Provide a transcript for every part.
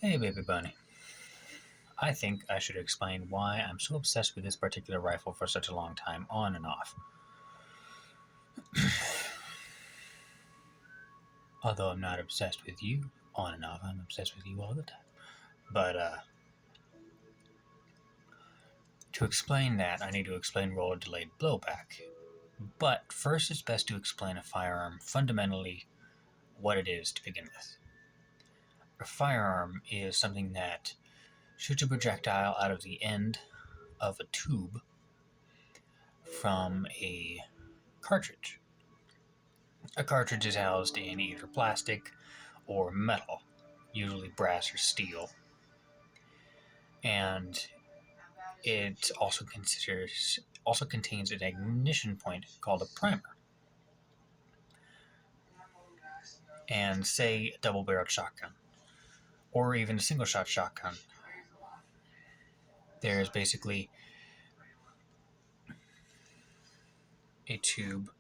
Hey, baby bunny. I think I should explain why I'm so obsessed with this particular rifle for such a long time, on and off. Although I'm not obsessed with you on and off, I'm obsessed with you all the time. But, to explain that, I need to explain roller delayed blowback. But first, it's best to explain a firearm fundamentally what it is to begin with. A firearm is something that shoots a projectile out of the end of a tube from a cartridge. A cartridge is housed in either plastic or metal, usually brass or steel, and it also contains an ignition point called a primer. And say a double-barreled shotgun, or even a single-shot shotgun, there's basically a tube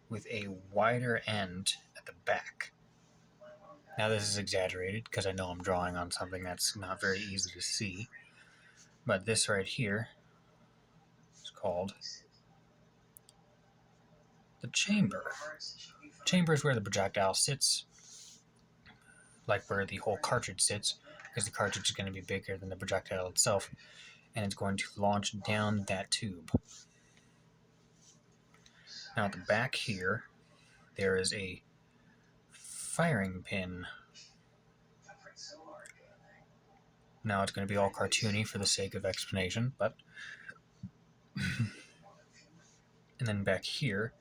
with a wider end at the back. Now this is exaggerated because I know I'm drawing on something that's not very easy to see, but this right here is called the chamber. Chamber is where the projectile sits, like where the whole cartridge sits, because the cartridge is going to be bigger than the projectile itself, and it's going to launch down that tube. Now at the back here, there is a firing pin. Now it's going to be all cartoony for the sake of explanation, but... And then back here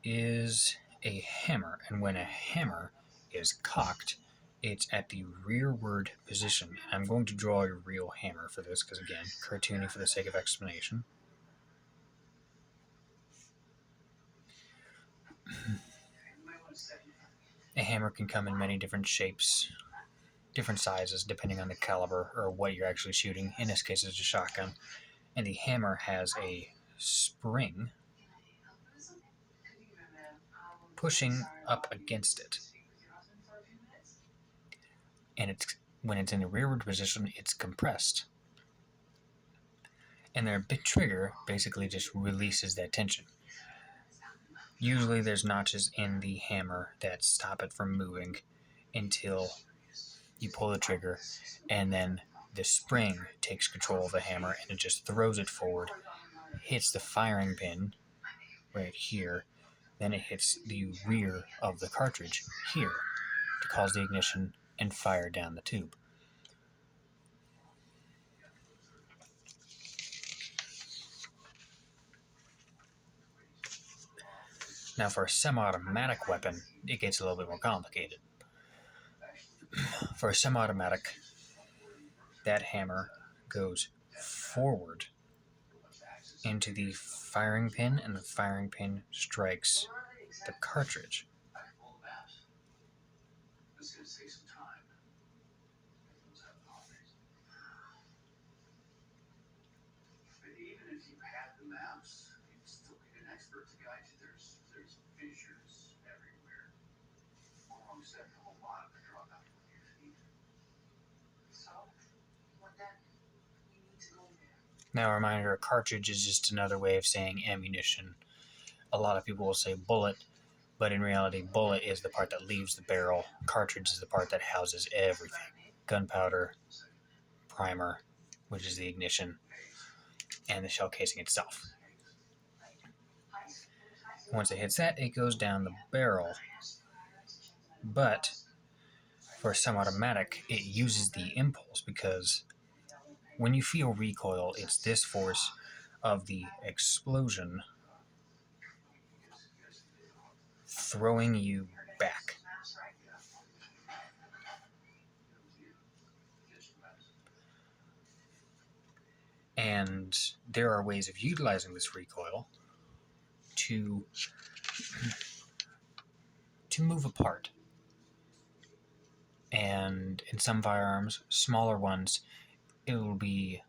is a hammer, and when a hammer is cocked, it's at the rearward position. I'm going to draw a real hammer for this, because again, cartoony for the sake of explanation. A hammer can come in many different shapes, different sizes, depending on the caliber or what you're actually shooting. In this case, it's a shotgun. And the hammer has a spring pushing up against it. And when it's in the rearward position, it's compressed. And their big trigger basically just releases that tension. Usually there's notches in the hammer that stop it from moving until you pull the trigger, and then the spring takes control of the hammer and it just throws it forward, hits the firing pin right here, then it hits the rear of the cartridge here to cause the ignition and fire down the tube. Now for a semi-automatic weapon, it gets a little bit more complicated. For a semi-automatic, that hammer goes forward into the firing pin, and the firing pin strikes the cartridge. Now, a reminder, a cartridge is just another way of saying ammunition. A lot of people will say bullet, but in reality, bullet is the part that leaves the barrel. Cartridge is the part that houses everything. Gunpowder, primer, which is the ignition, and the shell casing itself. Once it hits that, it goes down the barrel. But for a semi-automatic, it uses the impulse, because when you feel recoil, it's this force of the explosion throwing you back. And there are ways of utilizing this recoil to move apart. And in some firearms, smaller ones, it will be,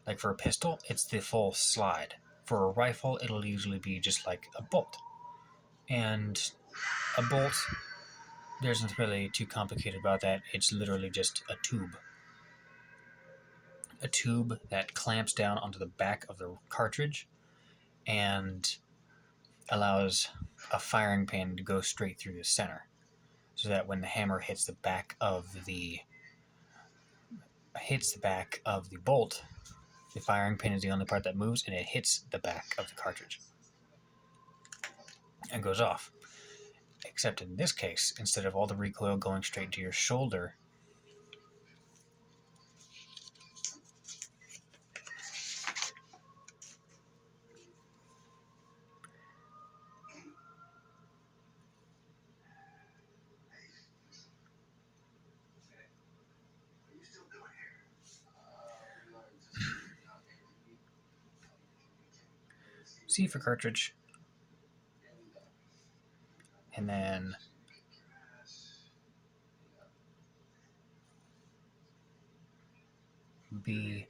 like for a pistol, it's the full slide. For a rifle, it'll usually be just like a bolt. And a bolt, there isn't really too complicated about that. It's literally just a tube. A tube that clamps down onto the back of the cartridge and allows a firing pin to go straight through the center, so that when the hammer hits the back of the bolt, the firing pin is the only part that moves, and it hits the back of the cartridge and goes off. Except in this case, instead of all the recoil going straight to your shoulder, C for cartridge, and then B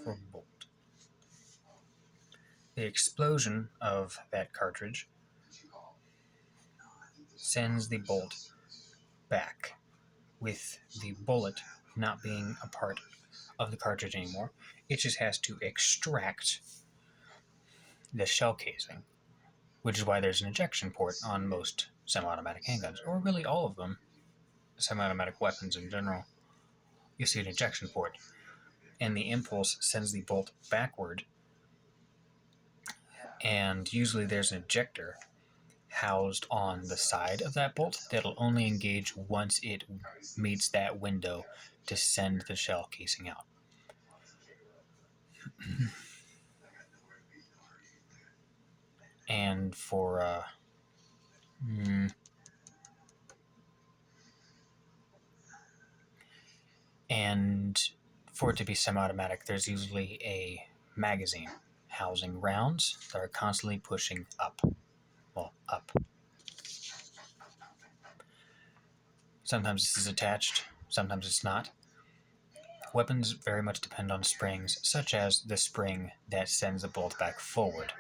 for bolt. The explosion of that cartridge sends the bolt back, with the bullet not being a part of the cartridge anymore. It just has to extract the shell casing, which is why there's an ejection port on most semi-automatic handguns, or really all of them, semi-automatic weapons in general. You see an ejection port, and the impulse sends the bolt backward, and usually there's an ejector housed on the side of that bolt that'll only engage once it meets that window to send the shell casing out. And for it to be semi-automatic, there's usually a magazine housing rounds that are constantly pushing up. Well, up. Sometimes this is attached, sometimes it's not. Weapons very much depend on springs, such as the spring that sends the bolt back forward.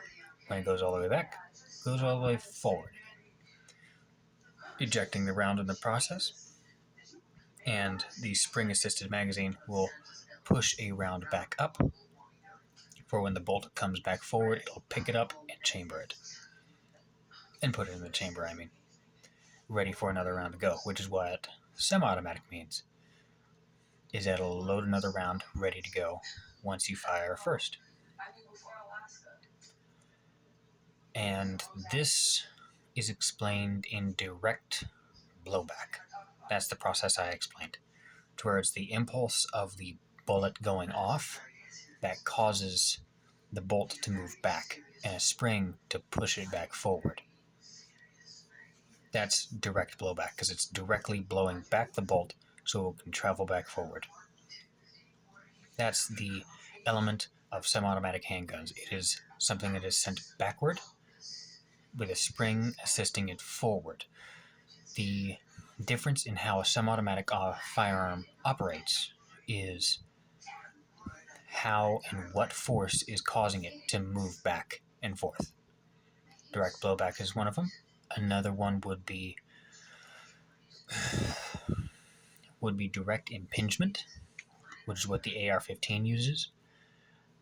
When it goes all the way back, it goes all the way forward, ejecting the round in the process, and the spring-assisted magazine will push a round back up. For when the bolt comes back forward, it'll pick it up and chamber it. And put it in the chamber, ready for another round to go, which is what semi-automatic means, is that it'll load another round ready to go once you fire first. And this is explained in direct blowback. That's the process I explained, to where it's the impulse of the bullet going off that causes the bolt to move back, and a spring to push it back forward. That's direct blowback, because it's directly blowing back the bolt so it can travel back forward. That's the element of semi-automatic handguns. It is something that is sent backward with a spring assisting it forward. The difference in how a semi-automatic firearm operates is how and what force is causing it to move back and forth. Direct blowback is one of them. Another one would be direct impingement, which is what the AR-15 uses,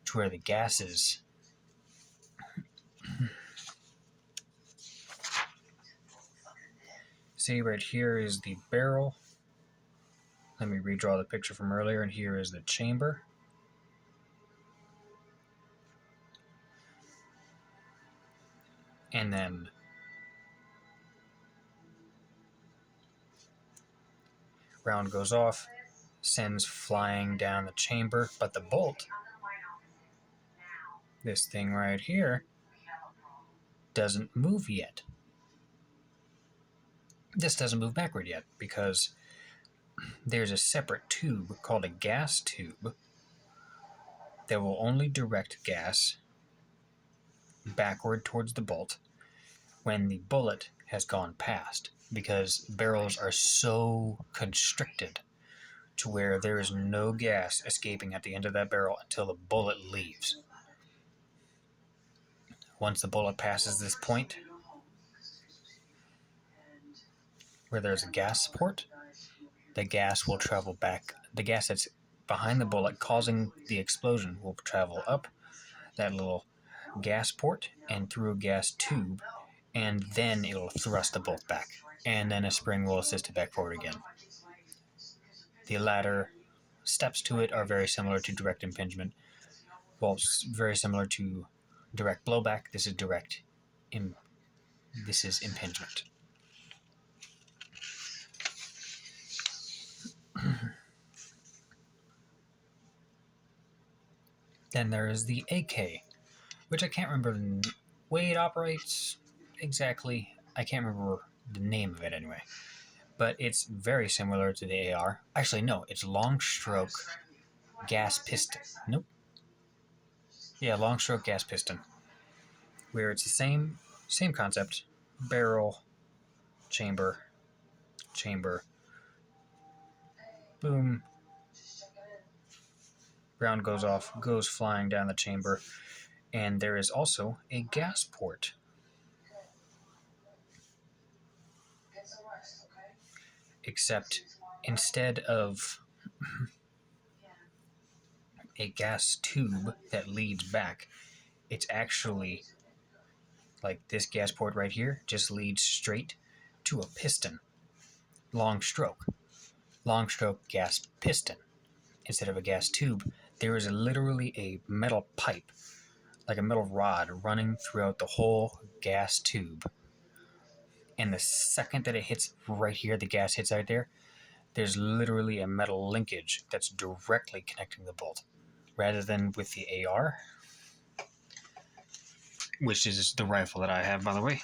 to where the gases see, right here is the barrel. Let me redraw the picture from earlier, and here is the chamber. And then round goes off, sends flying down the chamber, but the bolt, this thing right here, doesn't move yet. This doesn't move backward yet, because there's a separate tube called a gas tube that will only direct gas backward towards the bolt when the bullet has gone past, because barrels are so constricted to where there is no gas escaping at the end of that barrel until the bullet leaves. Once the bullet passes this point, where there's a gas port, the gas will travel back. The gas that's behind the bullet causing the explosion will travel up that little gas port and through a gas tube, and then it'll thrust the bolt back. And then a spring will assist it back forward again. The latter steps to it are very similar to direct impingement. Well, very similar to direct blowback. This is impingement. Then there is the AK, which I can't remember the way it operates exactly. I can't remember the name of it anyway. But it's very similar to the AR. Actually, no, it's long stroke gas piston. Nope. Yeah, long stroke gas piston. Where it's the same concept. Barrel, chamber, boom. Round goes off, goes flying down the chamber. And there is also a gas port. Except instead of a gas tube that leads back, it's actually like this gas port right here just leads straight to a piston. Long stroke gas piston. Instead of a gas tube, there is literally a metal pipe, like a metal rod, running throughout the whole gas tube. And the second that it hits right here, the gas hits right there, there's literally a metal linkage that's directly connecting the bolt. Rather than with the AR, which is the rifle that I have, by the way.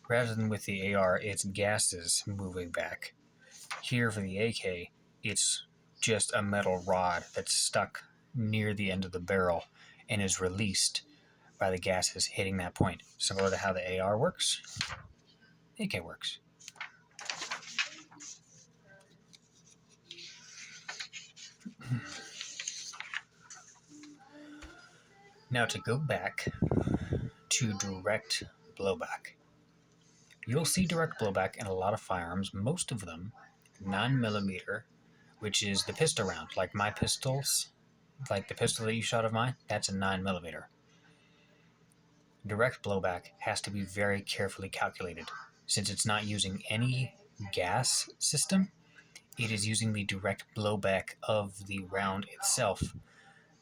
Rather than with the AR, it's gases moving back. Here for the AK, it's just a metal rod that's stuck near the end of the barrel and is released by the gases hitting that point. Similar to how the AR works, AK works. Now to go back to direct blowback. You'll see direct blowback in a lot of firearms, most of them 9mm, which is the pistol round. Like my pistols, like the pistol that you shot of mine, that's a 9mm. Direct blowback has to be very carefully calculated. Since it's not using any gas system, it is using the direct blowback of the round itself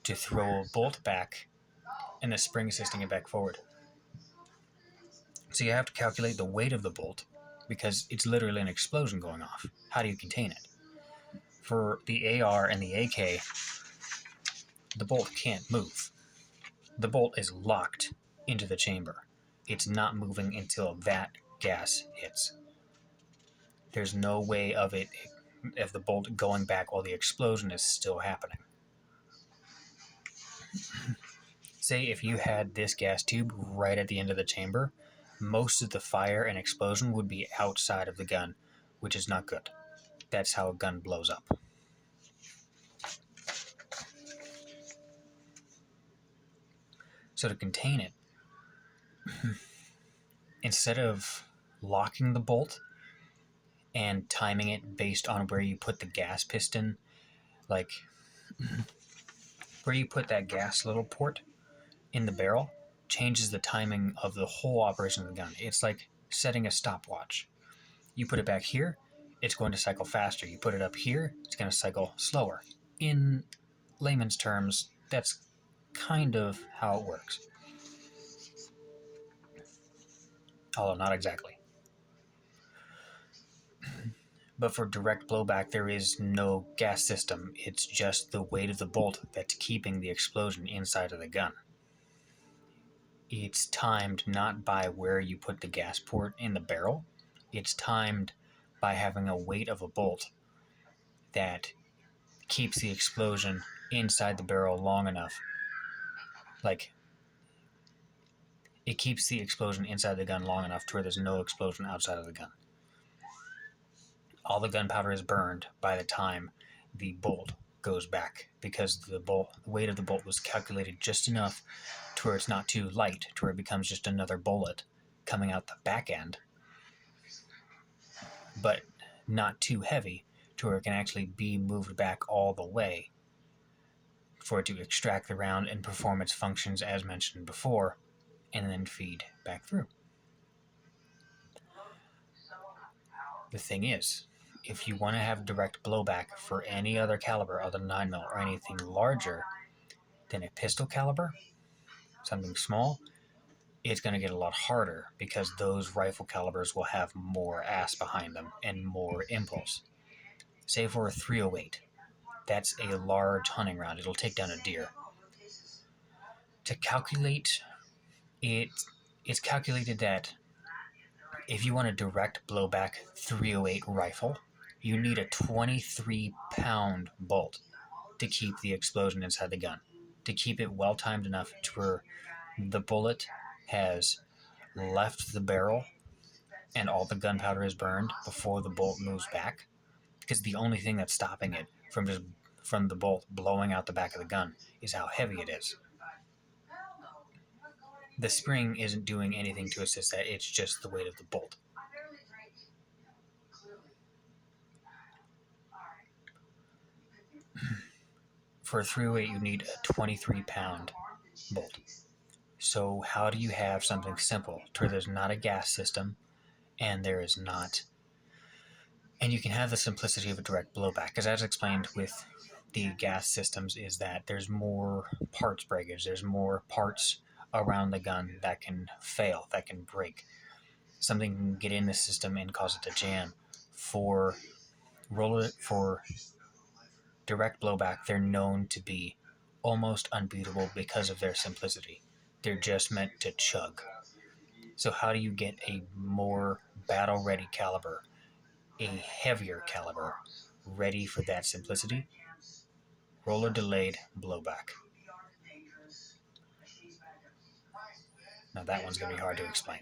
to throw a bolt back and a spring assisting it back forward. So you have to calculate the weight of the bolt because it's literally an explosion going off. How do you contain it? For the AR and the AK, the bolt can't move. The bolt is locked into the chamber. It's not moving until that gas hits. There's no way of the bolt going back while the explosion is still happening. Say if you had this gas tube right at the end of the chamber, most of the fire and explosion would be outside of the gun, which is not good. That's how a gun blows up. So to contain it, instead of locking the bolt and timing it based on where you put the gas piston, like where you put that gas little port in the barrel, changes the timing of the whole operation of the gun. It's like setting a stopwatch. You put it back here, it's going to cycle faster. You put it up here, it's going to cycle slower. In layman's terms, that's kind of how it works. Although not exactly. But for direct blowback, there is no gas system. It's just the weight of the bolt that's keeping the explosion inside of the gun. It's timed not by where you put the gas port in the barrel. It's timed by having a weight of a bolt that keeps the explosion inside the barrel long enough. Like, it keeps the explosion inside the gun long enough to where there's no explosion outside of the gun. all the gunpowder is burned by the time the bolt goes back, because the weight of the bolt was calculated just enough to where it's not too light, to where it becomes just another bullet coming out the back end, but not too heavy to where it can actually be moved back all the way for it to extract the round and perform its functions as mentioned before, and then feed back through. The thing is, if you want to have direct blowback for any other caliber other than 9mm or anything larger than a pistol caliber, something small, it's going to get a lot harder because those rifle calibers will have more ass behind them and more impulse. Say for a .308, that's a large hunting round. It'll take down a deer. To calculate it, it's calculated that if you want a direct blowback .308 rifle, you need a 23-pound bolt to keep the explosion inside the gun, to keep it well timed enough to where the bullet has left the barrel and all the gunpowder is burned before the bolt moves back. Because the only thing that's stopping it from the bolt blowing out the back of the gun is how heavy it is. The spring isn't doing anything to assist that, it's just the weight of the bolt. For a .308, you need a 23-pound bolt. So how do you have something simple to where there's not a gas system and there is not... And you can have the simplicity of a direct blowback, because as explained with the gas systems is that there's more parts breakage, there's more parts around the gun that can fail, that can break. Something can get in the system and cause it to jam. For direct blowback, they're known to be almost unbeatable because of their simplicity. They're just meant to chug. So how do you get a more battle-ready caliber, a heavier caliber, ready for that simplicity? Roller delayed blowback. Now that one's going to be hard to explain.